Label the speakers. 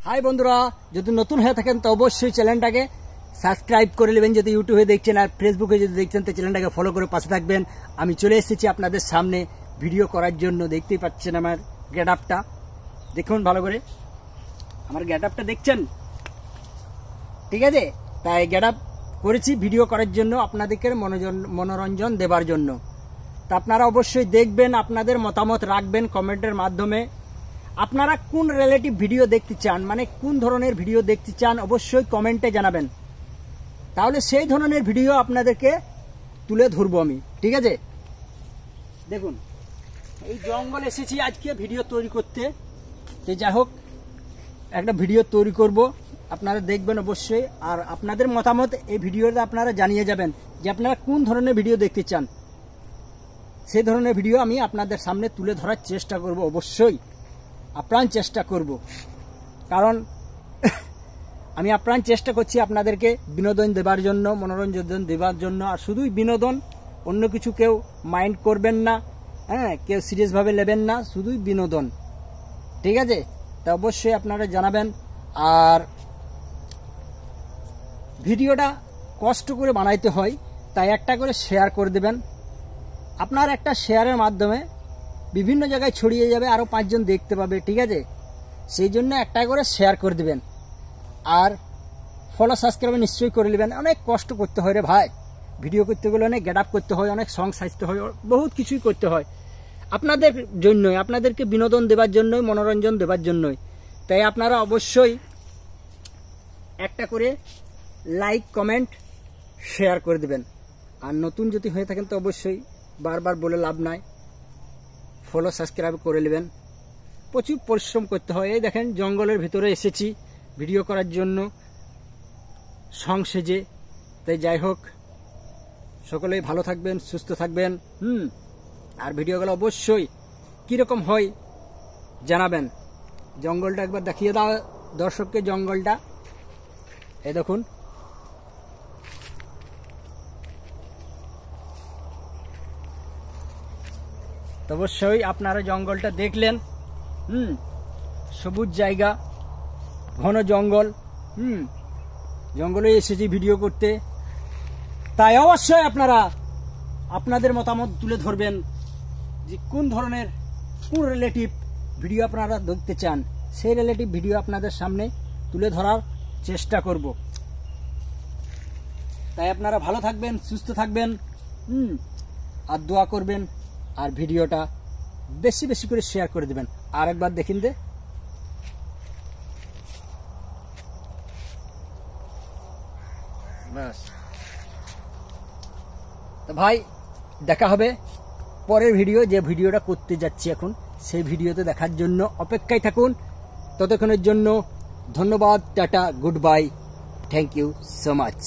Speaker 1: High বন্ধুরা, যদি নতুন হয়ে থাকেন তো অবশ্যই চ্যানেলটাকে সাবস্ক্রাইব করে নেবেন। যদি ইউটিউবে দেখছেন আর ফেসবুকে যদি দেখছেন তো চ্যানেলটাকে ফলো করে পাশে থাকবেন। আমি চলে এসেছি আপনাদের সামনে ভিডিও করার জন্য। দেখতেই পাচ্ছেন আমার গেট আপটা, দেখুন ভালো করে আমার গেট আপটা দেখছেন, ঠিক আছে? তাই গেট আপ করেছি ভিডিও করার জন্য, আপনাদেরকে মনোরঞ্জন দেবার জন্য। তা আপনারা অবশ্যই দেখবেন, আপনাদের মতামত রাখবেন কমেন্টের মাধ্যমে। আপনারা কোন রিলেটিভ ভিডিও দেখতে চান, মানে কোন ধরনের ভিডিও দেখতে চান অবশ্যই কমেন্টে জানাবেন, তাহলে সেই ধরনের ভিডিও আপনাদেরকে তুলে ধরবো আমি, ঠিক আছে? দেখুন এই জঙ্গল এসেছি আজকে ভিডিও তৈরি করতে। তো যাই হোক, একটা ভিডিও তৈরি করব, আপনারা দেখবেন অবশ্যই। আর আপনাদের মতামত এই ভিডিওতে আপনারা জানিয়ে যাবেন যে আপনারা কোন ধরনের ভিডিও দেখতে চান। সেই ধরনের ভিডিও আমি আপনাদের সামনে তুলে ধরার চেষ্টা করব, অবশ্যই আপ্রাণ চেষ্টা করব। কারণ আমি আপ্রাণ চেষ্টা করছি আপনাদেরকে বিনোদন দেবার জন্য, মনোরঞ্জন দেবার জন্য। আর শুধুই বিনোদন, অন্য কিছু কেউ মাইন্ড করবেন না, হ্যাঁ, কেউ সিরিয়াসভাবে নেবেন না, শুধুই বিনোদন, ঠিক আছে? তা অবশ্যই আপনারা জানাবেন। আর ভিডিওটা কষ্ট করে বানাইতে হয়, তাই একটা করে শেয়ার করে দেবেন। আপনার একটা শেয়ারের মাধ্যমে বিভিন্ন জায়গায় ছড়িয়ে যাবে, আরও 5 জন দেখতে পাবে, ঠিক আছে? সেই জন্য একটা করে শেয়ার করে দেবেন। আর ফলো সাবস্ক্রাইব নিশ্চয়ই করে নেবেন। অনেক কষ্ট করতে হয় রে ভাই, ভিডিও করতে গেলে অনেক গেট আপ করতে হয়, অনেক সং সাজতে হয়, বহুত কিছুই করতে হয় আপনাদের জন্যই, আপনাদেরকে বিনোদন দেবার জন্যই, মনোরঞ্জন দেবার জন্যই। তাই আপনারা অবশ্যই একটা করে লাইক, কমেন্ট, শেয়ার করে দেবেন। আর নতুন যদি হয়ে থাকেন তো অবশ্যই, বারবার বলে লাভ নাই, ফলো সাবস্ক্রাইব করে নেবেন। প্রচুর পরিশ্রম করতে হয়। এই দেখেন জঙ্গলের ভিতরে এসেছি ভিডিও করার জন্য সং সেজে। তাই যাই হোক, সকলেই ভালো থাকবেন, সুস্থ থাকবেন। আর ভিডিওগুলো অবশ্যই কীরকম হয় জানাবেন। জঙ্গলটা একবার দেখিয়ে দাও দর্শককে, জঙ্গলটা এই দেখুন। অবশ্যই আপনারা জঙ্গলটা দেখলেন, সবুজ জায়গা, ঘন জঙ্গল, জঙ্গলে এসেছি ভিডিও করতে। তাই অবশ্যই আপনারা আপনাদের মতামত তুলে ধরবেন যে কোন ধরনের, কোন রিলেটিভ ভিডিও আপনারা দেখতে চান। সেই রিলেটিভ ভিডিও আপনাদের সামনে তুলে ধরার চেষ্টা করব। তাই আপনারা ভালো থাকবেন, সুস্থ থাকবেন, আর দোয়া করবেন। আর ভিডিওটা বেশি বেশি করে শেয়ার করে দেবেন। আর একবার দেখিন দে, ব্যাস। তো ভাই দেখা হবে পরের ভিডিও, যে ভিডিওটা করতে যাচ্ছি এখন, সেই ভিডিওতে দেখার জন্য অপেক্ষায় থাকুন। ততক্ষণের জন্য ধন্যবাদ, tata, good bye, thank you so much.